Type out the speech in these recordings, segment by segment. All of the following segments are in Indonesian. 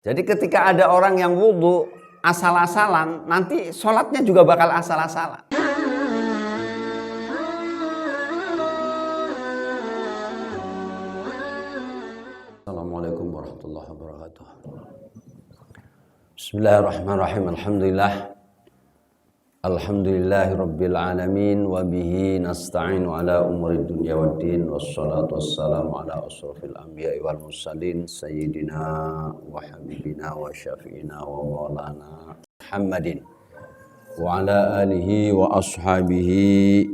Jadi ketika ada orang yang wudhu asal-asalan, nanti sholatnya juga bakal asal-asalan. Assalamualaikum warahmatullahi wabarakatuh. Bismillahirrahmanirrahim. Alhamdulillahi rabbil alamin wa bihi nasta'inu ala umuri dunya waddin wassalatu wassalamu ala asrafil anbiya'i wal mursalin sayyidina wa habibina wa syafi'ina wa maulana Muhammadin wa ala alihi wa ashabihi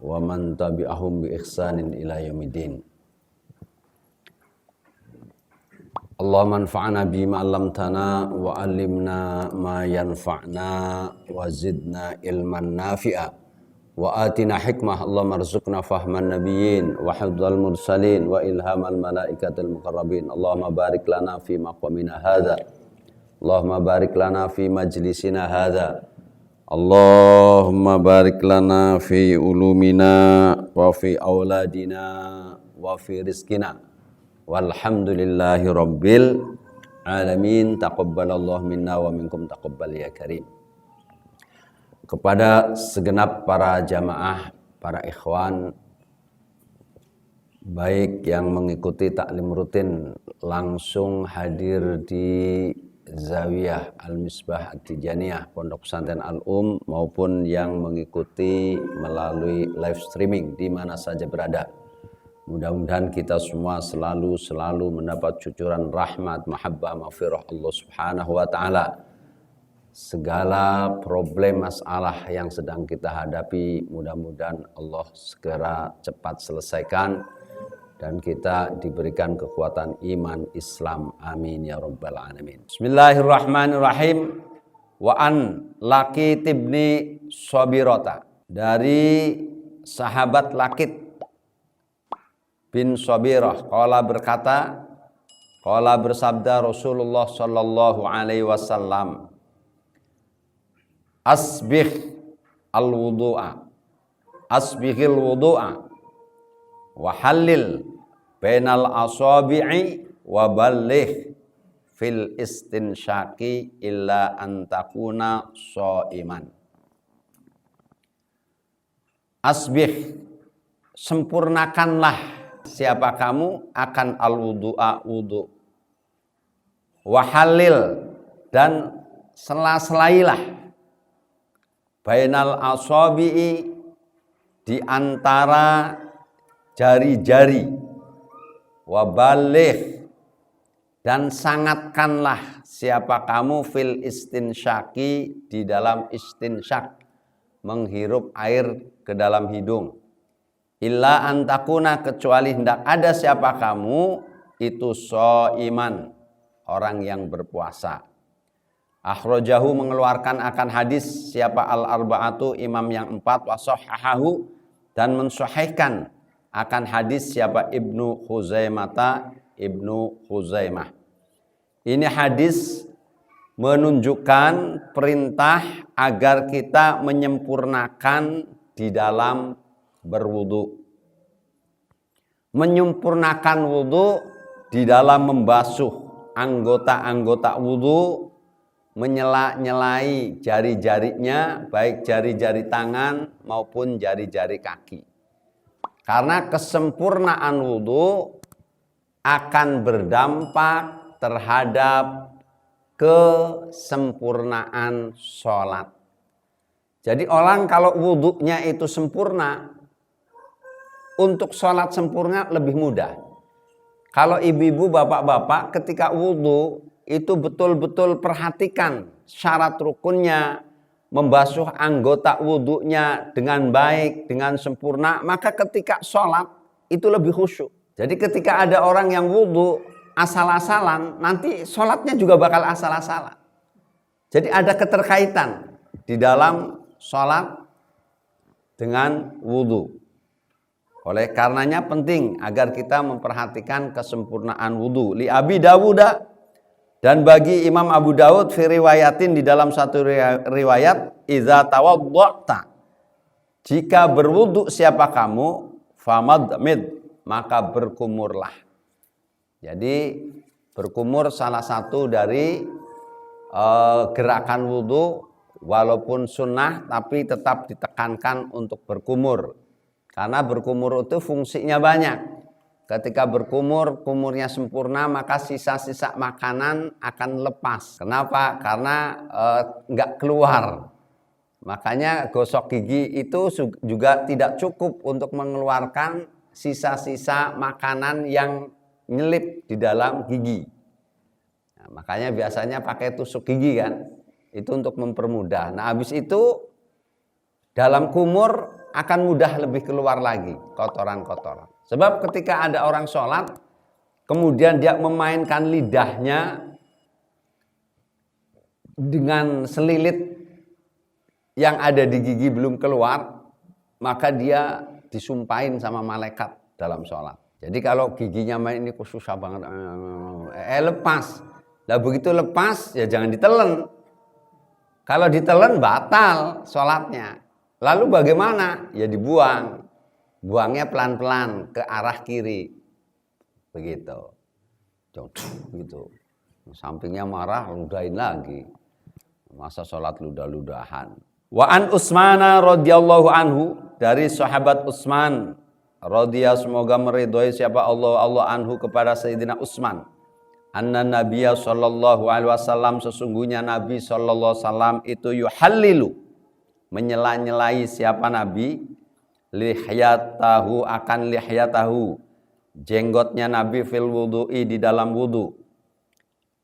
wa man tabi'ahum bi ihsanin ila yaumiddin. Allahumma anfa'na bima 'allamtana wa 'allimna ma yanfa'na wa zidna ilman nafi'a wa atina hikmah. Allahumma arzuqna fahman nabiyyin wa hifdzal mursalin wa ilhamal malaikatil muqarrabin. Allahumma barik lana fi maqamina hadza. Allahumma barik lana fi majlisina hadza. Allahumma barik lana fi ulumina wa fi auladina wa fi rizqina. Walhamdulillahi rabbil alamin. Taqabbalallahu minna wa minkum taqabbal ya karim. Kepada segenap para jamaah, para ikhwan, baik yang mengikuti taklim rutin langsung hadir di Zawiyah Al-Misbah At-Tijaniyah Pondok Pesantren Al-Um maupun yang mengikuti melalui live streaming di mana saja berada. Mudah-mudahan kita semua selalu mendapat cucuran rahmat, mahabbah, maghfirah Allah Subhanahu wa taala. Segala problem masalah yang sedang kita hadapi, mudah-mudahan Allah segera cepat selesaikan dan kita diberikan kekuatan iman Islam. Amin ya rabbal alamin. Bismillahirrahmanirrahim. Wa an Laqit ibni Sabirata, dari sahabat Laqit bin Sabirah, qala berkata, qala bersabda Rasulullah sallallahu alaihi wasallam, asbih al-wudu'a, asbihil wudu'a wa halil bainal asabi'i wa balligh fil istinsyaqi illa an takuna shaiman. Asbih, sempurnakanlah siapa kamu akan al-wudu'a, wudu. Wahalil, dan sela-selailah bainal asabi'i, di antara jari-jari. Wabaligh, dan sangatkanlah siapa kamu fil istinsyaqi, di dalam istinsyak, menghirup air ke dalam hidung. Illa antakuna, kecuali hendak ada siapa kamu itu shaiman, orang yang berpuasa. Akhrajahu, mengeluarkan akan hadis siapa al-arba'atu, imam yang empat, wa sahhahahu, dan mensahihkan akan hadis siapa Ibnu Khuzaimah. Ini hadis menunjukkan perintah agar kita menyempurnakan di dalam berwudu. Menyempurnakan wudu di dalam membasuh anggota-anggota wudu, menyela-nyelai jari-jarinya, baik jari-jari tangan maupun jari-jari kaki. Karena kesempurnaan wudu akan berdampak terhadap kesempurnaan sholat. Jadi orang kalau wudunya itu sempurna, untuk sholat sempurna lebih mudah. Kalau ibu-ibu, bapak-bapak ketika wudu itu betul-betul perhatikan syarat rukunnya, membasuh anggota wudunya dengan baik, dengan sempurna, maka ketika sholat itu lebih khusyuk. Jadi ketika ada orang yang wudu asal-asalan, nanti sholatnya juga bakal asal-asalan. Jadi ada keterkaitan di dalam sholat dengan wudu. Oleh karenanya penting agar kita memperhatikan kesempurnaan wudu. Li Abi Dawud, dan bagi Imam Abu Dawud, fi riwayatin, di dalam satu riwayat, iza tawadda'ta, jika berwudu siapa kamu, famadmid, maka berkumurlah. Jadi Berkumur salah satu dari gerakan wudhu, walaupun sunnah tapi tetap ditekankan untuk berkumur. Karena berkumur itu fungsinya banyak. Ketika berkumur, kumurnya sempurna, maka sisa-sisa makanan akan lepas. Kenapa? Karena nggak keluar. Makanya gosok gigi itu juga tidak cukup untuk mengeluarkan sisa-sisa makanan yang nyelip di dalam gigi. Nah, makanya biasanya pakai tusuk gigi kan, itu untuk mempermudah. Nah, habis itu dalam kumur akan mudah lebih keluar lagi kotoran-kotoran. Sebab ketika ada orang sholat, kemudian dia memainkan lidahnya dengan selilit yang ada di gigi belum keluar, maka dia disumpahin sama malaikat dalam sholat. Jadi kalau giginya main ini kok susah banget, lepas. Nah begitu lepas ya jangan ditelen. Kalau ditelen batal sholatnya. Lalu bagaimana? Ya dibuang. Buangnya pelan-pelan ke arah kiri. Begitu. Gitu. Sampingnya marah, ludahin lagi. Masa sholat ludah-ludahan. Wa an Utsman radhiyallahu anhu, dari sahabat Utsman radhiyallahu, semoga meridhoi siapa Allah anhu, kepada Sayyidina Utsman, anna Nabiya sallallahu alaihi wasallam, sesungguhnya Nabi sallallahu alaihi wasallam itu yuhallilu, menyela-nyelai siapa Nabi, lihyatahu, akan lihyatahu, jenggotnya Nabi, fil wudu'i, di dalam wudu.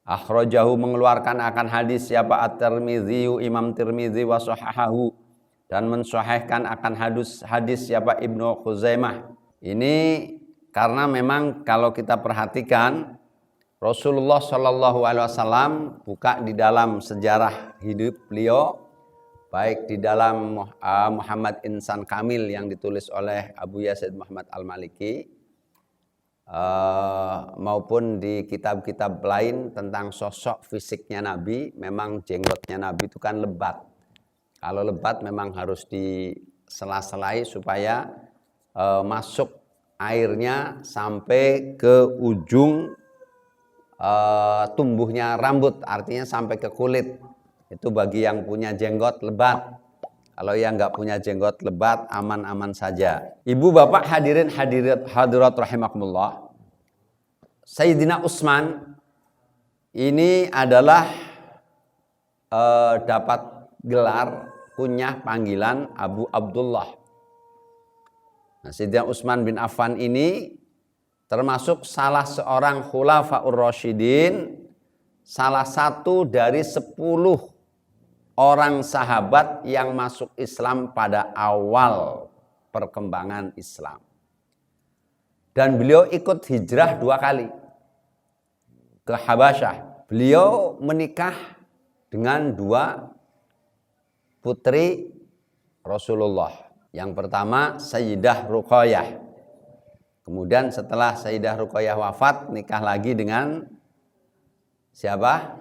Akhrajahu, mengeluarkan akan hadis siapa At-Tirmidzi, Imam Tirmidzi, wa sahahahu, dan mensahihkan akan hadis siapa Ibnu Khuzaimah. Ini karena memang kalau kita perhatikan Rasulullah Shallallahu Alaihi Wasallam buka di dalam sejarah hidup beliau, baik di dalam Muhammad Insan Kamil yang ditulis oleh Abu Yazid Muhammad Al-Maliki, maupun di kitab-kitab lain tentang sosok fisiknya Nabi. Memang jenggotnya Nabi itu kan lebat. Kalau lebat memang harus disela-selai supaya masuk airnya sampai ke ujung tumbuhnya rambut, artinya sampai ke kulit. Itu bagi yang punya jenggot lebat. Kalau yang nggak punya jenggot lebat, aman-aman saja. Ibu bapak hadirin hadirat rahimakumullah. Sayyidina Utsman ini adalah dapat gelar kunyah panggilan Abu Abdullah. Nah, Sayyidina Utsman bin Affan ini termasuk salah seorang khulafaur rasyidin, salah satu dari 10 orang sahabat yang masuk Islam pada awal perkembangan Islam. Dan beliau ikut hijrah 2 kali ke Habasyah. Beliau menikah dengan 2 putri Rasulullah. Yang pertama Sayyidah Ruqayyah. Kemudian setelah Sayyidah Ruqayyah wafat, nikah lagi dengan siapa?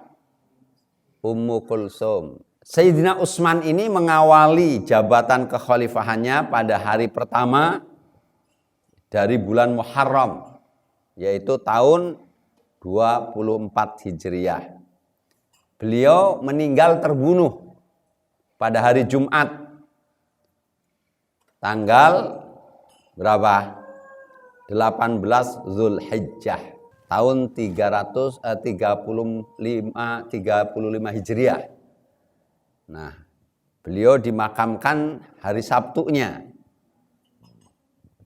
Ummu Kulsum. Sayyidina Utsman ini mengawali jabatan kekhalifahannya pada hari pertama dari bulan Muharram, yaitu tahun 24 Hijriah. Beliau meninggal terbunuh pada hari Jumat, tanggal berapa? 18 Zulhijjah, tahun 35 Hijriah. Nah, beliau dimakamkan hari Sabtunya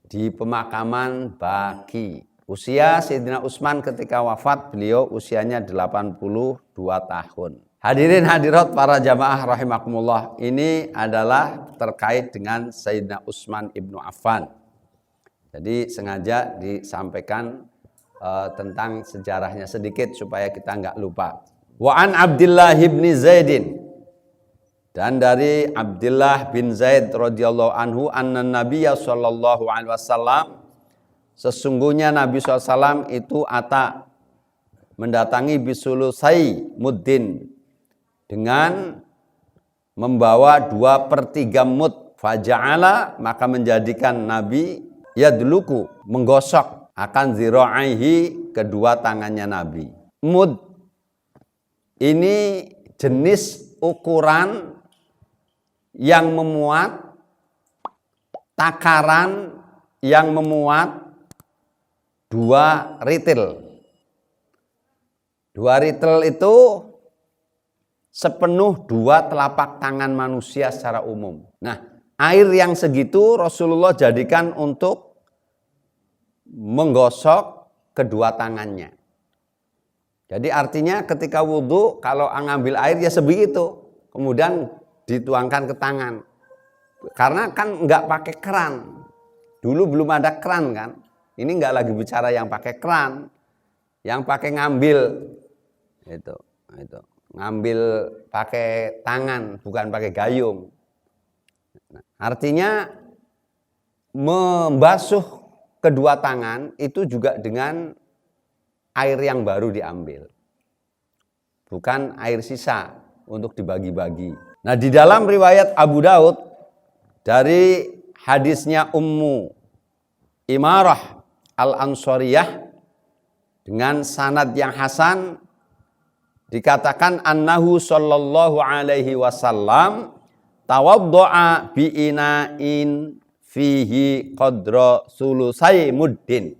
di pemakaman Baqi. Usia Sayyidina Utsman ketika wafat, beliau usianya 82 tahun. Hadirin hadirat para jamaah rahimakumullah, ini adalah terkait dengan Sayyidina Utsman ibnu Affan. Jadi sengaja disampaikan tentang sejarahnya sedikit supaya kita nggak lupa. Wa an Abdullah bin Zaidin, dan dari Abdullah bin Zaid radhiyallahu anhu, anna Nabiyya sallallahu alaihi wasallam, sesungguhnya Nabi SAW itu mendatangi bisulusai muddin, dengan membawa 2/3 mud. Faja'ala, maka menjadikan Nabi yadluku, menggosok, akan zira'aihi, kedua tangannya Nabi. Mud ini jenis ukuran yang memuat, takaran yang memuat 2 ritil. 2 ritil itu sepenuh 2 telapak tangan manusia secara umum. Nah, air yang segitu Rasulullah jadikan untuk menggosok kedua tangannya. Jadi artinya ketika wudhu, kalau ngambil air ya sebegitu, kemudian dituangkan ke tangan. Karena kan nggak pakai keran. Dulu belum ada keran kan. Ini nggak lagi bicara yang pakai keran, yang pakai ngambil itu. Ngambil pakai tangan, bukan pakai gayung. Nah, artinya membasuh kedua tangan itu juga dengan air yang baru diambil, bukan air sisa untuk dibagi-bagi. Nah, di dalam riwayat Abu Daud dari hadisnya Ummu Imarah Al-Ansariyah dengan sanad yang hasan dikatakan annahu sallallahu alaihi wasallam tawaddo'a bi ina'in fihi qadra sulusai muddin.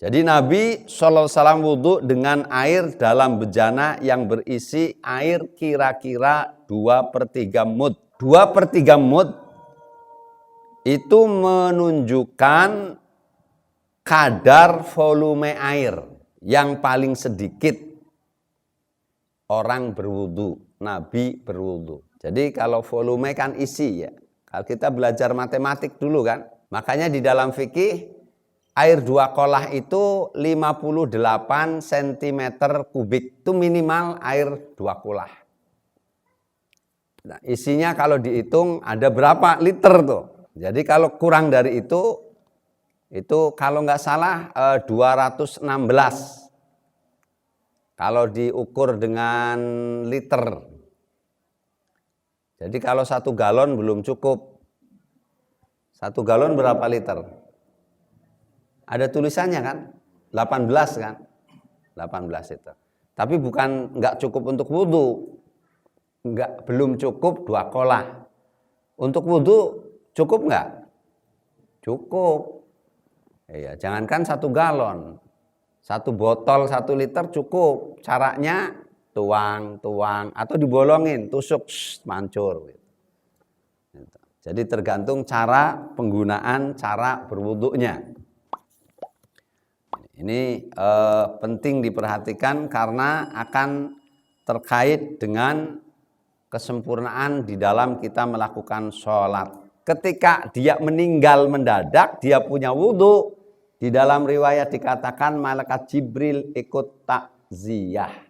Jadi Nabi sallallahu alaihi wasallam wudu dengan air dalam bejana yang berisi air kira-kira 2/3 mud. 2/3 mud itu menunjukkan kadar volume air yang paling sedikit orang berwudu, Nabi berwudu. Jadi kalau volume kan isi ya. Kalau kita belajar matematik dulu kan, makanya di dalam fikih air 2 kolah itu 58 cm kubik. Itu minimal air 2 kolah. Nah, isinya kalau dihitung ada berapa liter tuh. Jadi kalau kurang dari itu kalau nggak salah 216. Kalau diukur dengan liter. Jadi kalau 1 galon belum cukup. 1 galon berapa liter? Ada tulisannya kan? 18 kan? 18 itu. Tapi bukan nggak cukup untuk wudhu. Belum cukup 2 kolah. Untuk wudhu cukup nggak? Cukup. Iya, jangankan 1 galon. 1 botol 1 liter cukup. Caranya tuang atau dibolongin, tusuk, mancur. Jadi tergantung cara penggunaan, cara berwudhunya. Ini penting diperhatikan karena akan terkait dengan kesempurnaan di dalam kita melakukan sholat. Ketika dia meninggal mendadak, dia punya wudhu, di dalam riwayat dikatakan malaikat Jibril ikut takziyah.